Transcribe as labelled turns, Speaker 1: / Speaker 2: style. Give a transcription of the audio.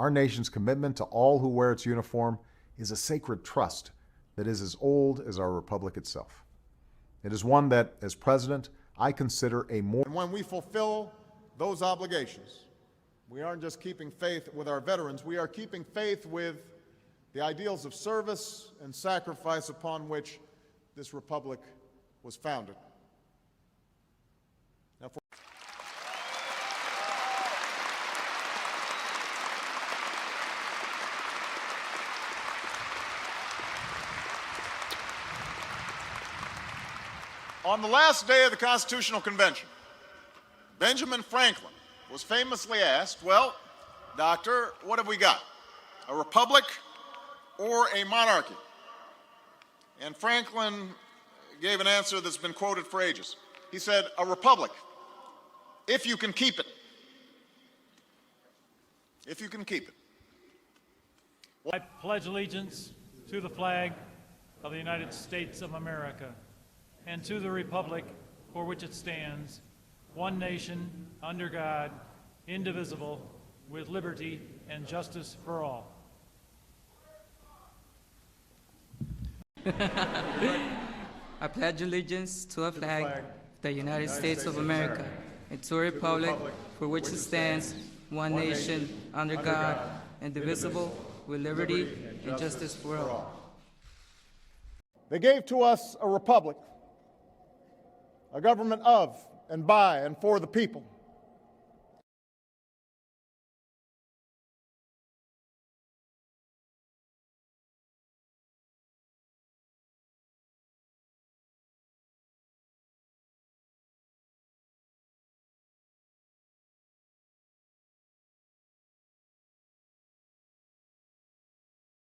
Speaker 1: Our nation's commitment to all who wear its uniform is a sacred trust that is as old as our republic itself. It is one that, as president, I consider a more...
Speaker 2: And when we fulfill those obligations, we aren't just keeping faith with our veterans, we are keeping faith with the ideals of service and sacrifice upon which this republic was founded. Now, on the last day of the Constitutional Convention, Benjamin Franklin was famously asked, well, doctor, what have we got? A republic or a monarchy? And Franklin gave an answer that's been quoted for ages. He said, a republic, if you can keep it. If you can keep it.
Speaker 3: I pledge allegiance to the flag of the United States of America and to the republic for which it stands, one nation, under God, indivisible, with liberty and justice for all.
Speaker 4: I pledge allegiance to a flag of the United States of America and to a republic for which it stands, one nation, under God, indivisible, with liberty and justice for all.
Speaker 2: They gave to us a republic, a government of and by and for the people,